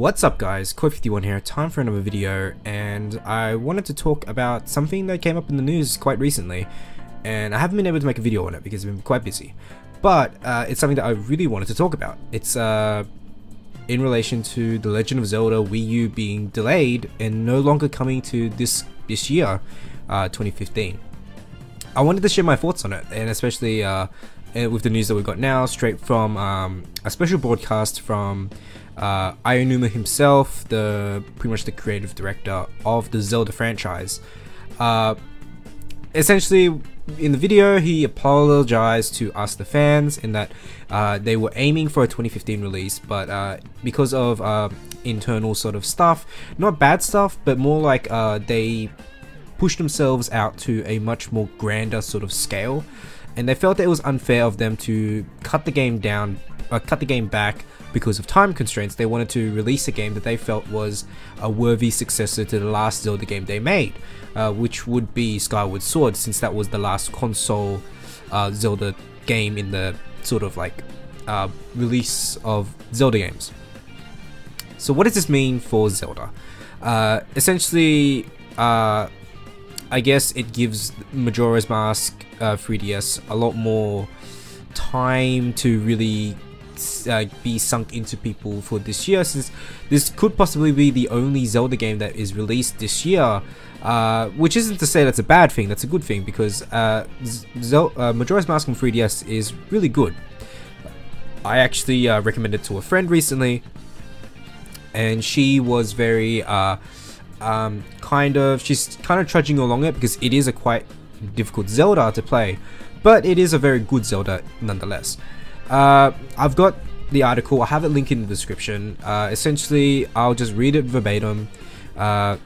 What's up guys, Koi51 here, time for another video, and I wanted to talk about something that came up in the news quite recently, and I haven't been able to make a video on it because I've been quite busy, but it's something that I really wanted to talk about. It's in relation to The Legend of Zelda Wii U being delayed and no longer coming to this year, 2015. I wanted to share my thoughts on it, and especially with the news that we've got now, straight from a special broadcast from Aonuma himself, pretty much the creative director of the Zelda franchise. Essentially, in the video, he apologized to us, the fans, in that they were aiming for a 2015 release, but because of internal sort of stuff, not bad stuff, but more like they pushed themselves out to a much more grander sort of scale, and they felt that it was unfair of them to cut the game back because of time constraints. They wanted to release a game that they felt was a worthy successor to the last Zelda game they made, which would be Skyward Sword, since that was the last console Zelda game in the sort of like release of Zelda games. So what does this mean for Zelda? Essentially, I guess it gives Majora's Mask 3DS a lot more time to really be sunk into people for this year, since this could possibly be the only Zelda game that is released this year, which isn't to say that's a bad thing. That's a good thing, because Majora's Mask on 3DS is really good. I actually recommended it to a friend recently, and she was very she's kind of trudging along it, because it is a quite difficult Zelda to play, but it is a very good Zelda nonetheless. I've got the article, I have it linked in the description. Essentially, I'll just read it verbatim. Let's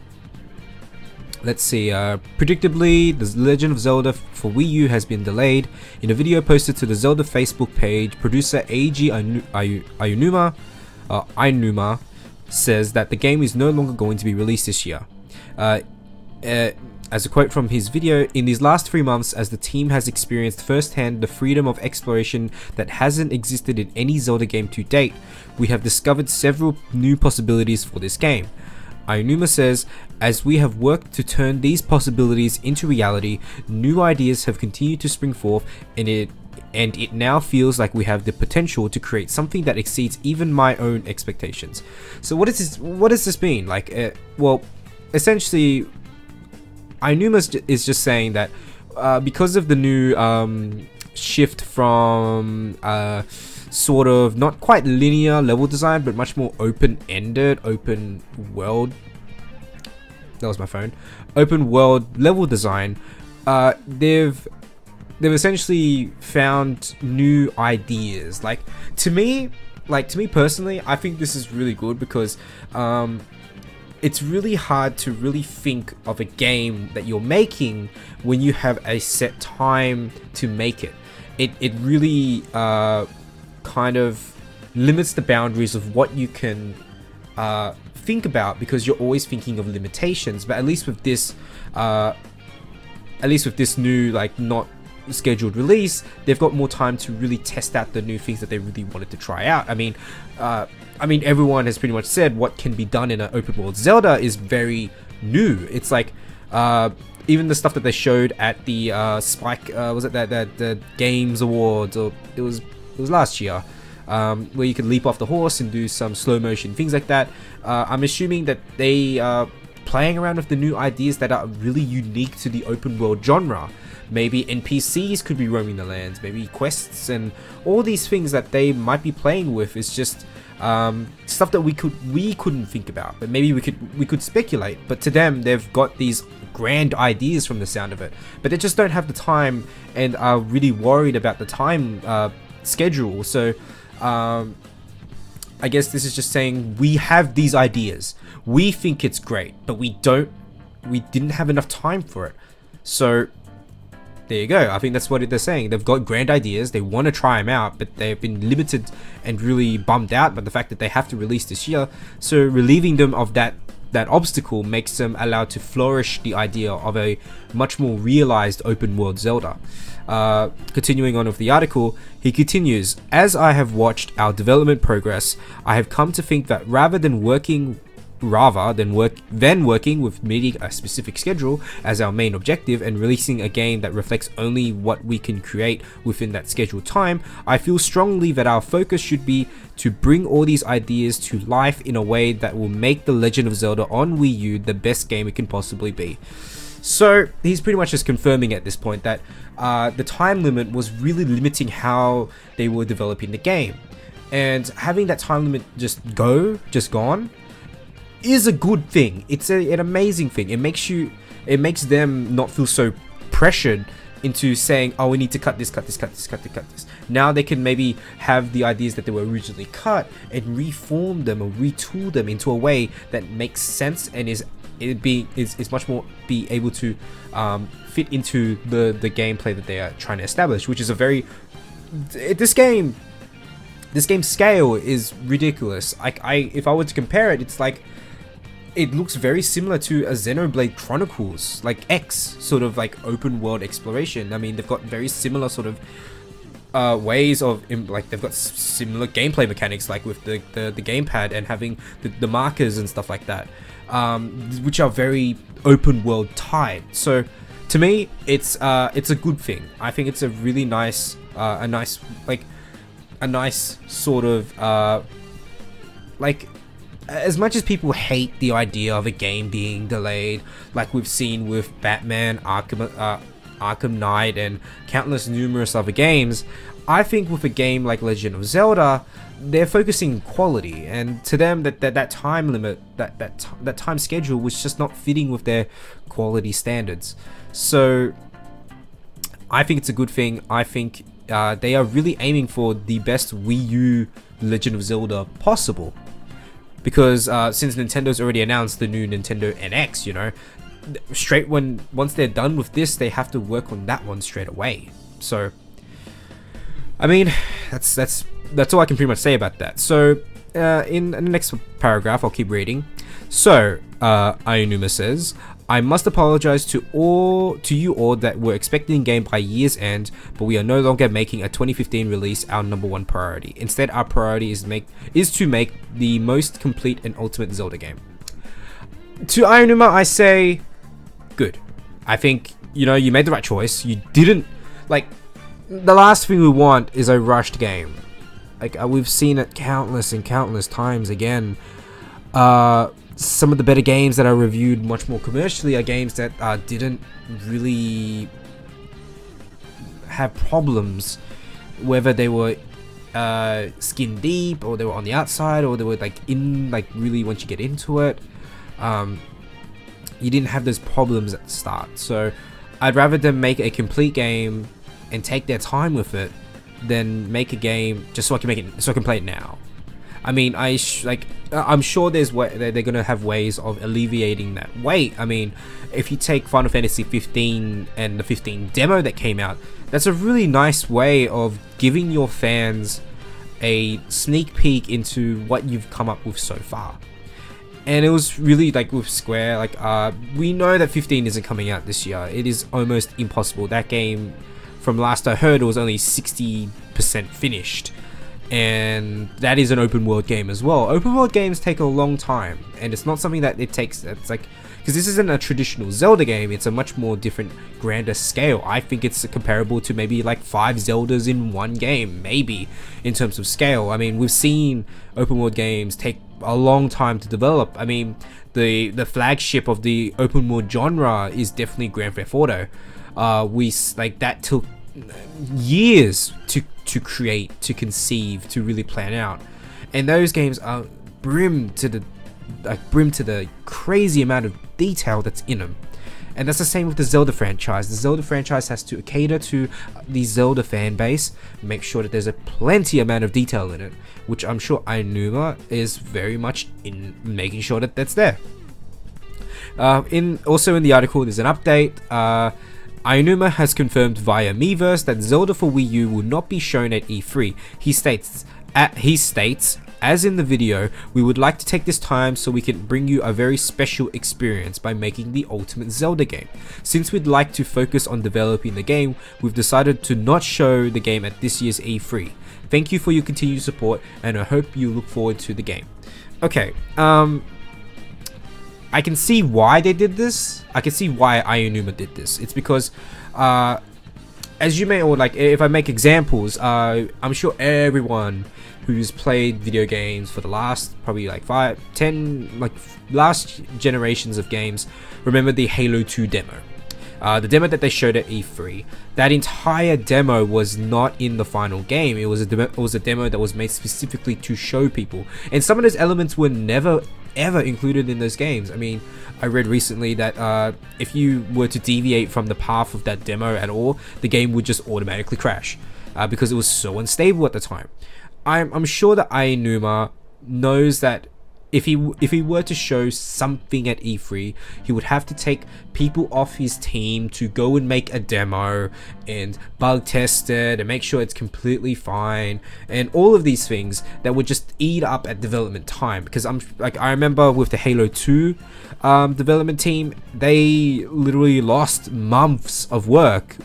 see. Predictably, The Legend of Zelda for Wii U has been delayed. In a video posted to the Zelda Facebook page, producer Eiji Aonuma says that the game is no longer going to be released this year. As a quote from his video, "In these last 3 months, as the team has experienced firsthand the freedom of exploration that hasn't existed in any Zelda game to date, we have discovered several new possibilities for this game." Aonuma says, "As we have worked to turn these possibilities into reality, new ideas have continued to spring forth, and it now feels like we have the potential to create something that exceeds even my own expectations." So what does this mean? Like, well, essentially, Aonuma is just saying that because of the new shift from sort of not quite linear level design, but much more open-ended, open world. That was my phone. Open world level design. They've essentially found new ideas. Like to me personally, I think this is really good, because it's really hard to really think of a game that you're making when you have a set time to make it. It really kind of limits the boundaries of what you can think about, because you're always thinking of limitations. But at least with this new, like, not scheduled release, they've got more time to really test out the new things that they really wanted to try out. I mean, everyone has pretty much said what can be done in an open world Zelda is very new. It's like even the stuff that they showed at the was it that the Games Awards, or it was last year, where you could leap off the horse and do some slow motion things like that. I'm assuming that they are playing around with the new ideas that are really unique to the open world genre. Maybe NPCs could be roaming the lands, maybe quests, and all these things that they might be playing with is just stuff that we couldn't think about, but maybe we could speculate. But to them, they've got these grand ideas from the sound of it, but they just don't have the time, and are really worried about the time schedule. So I guess this is just saying, we have these ideas, we think it's great, but we didn't have enough time for it. So there you go. I think that's what they're saying. They've got grand ideas, they want to try them out, but they've been limited and really bummed out by the fact that they have to release this year. So relieving them of that that obstacle makes them allowed to flourish the idea of a much more realized open world Zelda. Continuing on with the article, he continues, as I have watched our development progress, I have come to think that rather than working with meeting a specific schedule as our main objective and releasing a game that reflects only what we can create within that scheduled time, I feel strongly that our focus should be to bring all these ideas to life in a way that will make The Legend of Zelda on Wii U the best game it can possibly be. So he's pretty much just confirming at this point that the time limit was really limiting how they were developing the game, and having that time limit just gone is a good thing. It's an amazing thing. It makes them not feel so pressured into saying, oh, we need to cut this. Now they can maybe have the ideas that they were originally cut and reform them or retool them into a way that makes sense and is much more be able to fit into the gameplay that they are trying to establish, which is a very this game's scale is ridiculous. If I were to compare it, it's like it looks very similar to a Xenoblade Chronicles, like X sort of like open world exploration. I mean, they've got very similar sort of ways of like they've got similar gameplay mechanics, like with the gamepad and having the markers and stuff like that, which are very open world tied. So to me, it's a good thing. I think it's a really nice sort of like, as much as people hate the idea of a game being delayed, like we've seen with Batman, Arkham Knight, and countless numerous other games, I think with a game like Legend of Zelda, they're focusing on quality, and to them that time limit, that time schedule was just not fitting with their quality standards. So I think it's a good thing. I think they are really aiming for the best Wii U Legend of Zelda possible. Because since Nintendo's already announced the new Nintendo NX, you know, once they're done with this, they have to work on that one straight away. So, I mean, that's all I can pretty much say about that. So, in the next paragraph, I'll keep reading. So, Aonuma says, I must apologize to you all that were expecting game by year's end, but we are no longer making a 2015 release our number one priority. Instead, our priority is to make the most complete and ultimate Zelda game. To Aonuma, I say, good. I think, you know, you made the right choice. You didn't, like, the last thing we want is a rushed game. Like, we've seen it countless and countless times again. Some of the better games that are reviewed much more commercially are games that didn't really have problems, whether they were skin deep or they were on the outside or they were really once you get into it, you didn't have those problems at the start. So I'd rather them make a complete game and take their time with it than make a game just so I can play it now. I mean, I'm sure they're gonna have ways of alleviating that wait. I mean, if you take Final Fantasy 15 and the 15 demo that came out, that's a really nice way of giving your fans a sneak peek into what you've come up with so far. And it was really like with Square, we know that 15 isn't coming out this year. It is almost impossible. That game, from last I heard, it was only 60% finished. And that is an open world game as well. Open world games take a long time, and it's not something that it takes. It's like, because this isn't a traditional Zelda game, it's a much more different, grander scale. I think it's comparable to maybe like 5 Zeldas in one game, maybe, in terms of scale. I mean, we've seen open world games take a long time to develop. I mean, the flagship of the open world genre is definitely Grand Theft Auto. That took years to create, to conceive, to really plan out, and those games are brim to the crazy amount of detail that's in them. And that's the same with the Zelda franchise. The Zelda franchise has to cater to the Zelda fan base, make sure that there's a plenty amount of detail in it, which I'm sure Aonuma is very much in making sure that that's there. Also in the article, there's an update. Aonuma has confirmed via Miiverse that Zelda for Wii U will not be shown at E3. He states, As in the video, we would like to take this time so we can bring you a very special experience by making the ultimate Zelda game. Since we'd like to focus on developing the game, we've decided to not show the game at this year's E3. Thank you for your continued support, and I hope you look forward to the game. Okay, I can see why they did this. I can see why Aonuma did this. It's because, as you may, or like, if I make examples, I'm sure everyone who's played video games for the last probably like 5, 10, like last generations of games remember the Halo 2 demo. The demo that they showed at E3, that entire demo was not in the final game. It was a demo that was made specifically to show people, and some of those elements were never ever included in those games. I mean, I read recently that if you were to deviate from the path of that demo at all, the game would just automatically crash because it was so unstable at the time. I'm sure that Aonuma knows that if he were to show something at E3, he would have to take people off his team to go and make a demo and bug test it and make sure it's completely fine, and all of these things that would just eat up at development time. Because I remember with the Halo 2 development team, they literally lost months of work,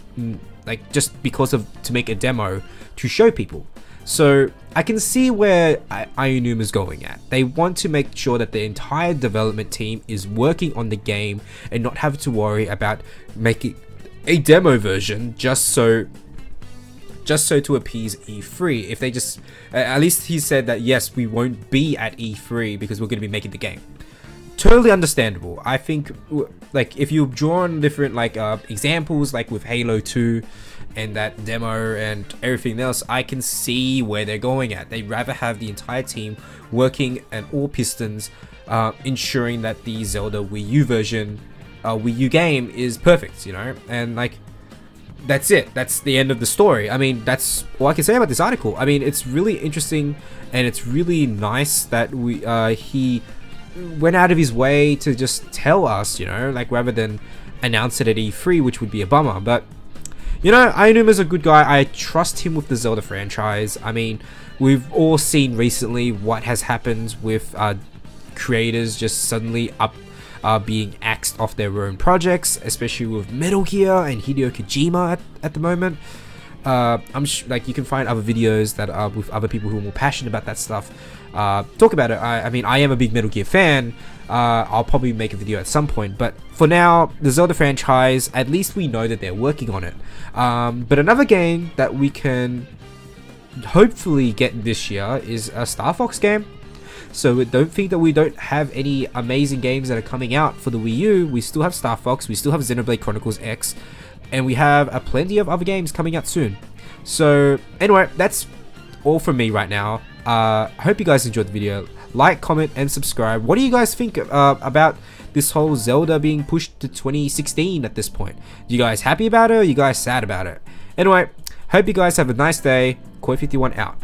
like just because to make a demo to show people. So I can see where Aonuma is going at. They want to make sure that the entire development team is working on the game and not have to worry about making a demo version just so to appease E3. If they just, at least he said that yes, we won't be at E3 because we're going to be making the game. Totally understandable. I think, like, if you draw on different like examples, like with Halo 2 and that demo and everything else, I can see where they're going at. They'd rather have the entire team working at all pistons, ensuring that the Zelda Wii U version, Wii U game is perfect, you know? And like, that's it. That's the end of the story. I mean, that's all I can say about this article. I mean, it's really interesting, and it's really nice that he went out of his way to just tell us, you know, like, rather than announce it at E3, which would be a bummer. But you know, Aonuma's a good guy. I trust him with the Zelda franchise. I mean, we've all seen recently what has happened with creators just suddenly being axed off their own projects, especially with Metal Gear and Hideo Kojima at the moment. Like, you can find other videos that are with other people who are more passionate about that stuff. Talk about it. I mean, I am a big Metal Gear fan. I'll probably make a video at some point, but for now, the Zelda franchise, at least we know that they're working on it. But another game that we can hopefully get this year is a Star Fox game. So don't think that we don't have any amazing games that are coming out for the Wii U. We still have Star Fox, we still have Xenoblade Chronicles X, and we have plenty of other games coming out soon. So anyway, that's all from me right now. I hope you guys enjoyed the video. Like, comment, and subscribe. What do you guys think about this whole Zelda being pushed to 2016 at this point? You guys happy about it, or you guys sad about it? Anyway, hope you guys have a nice day. Koi51 out.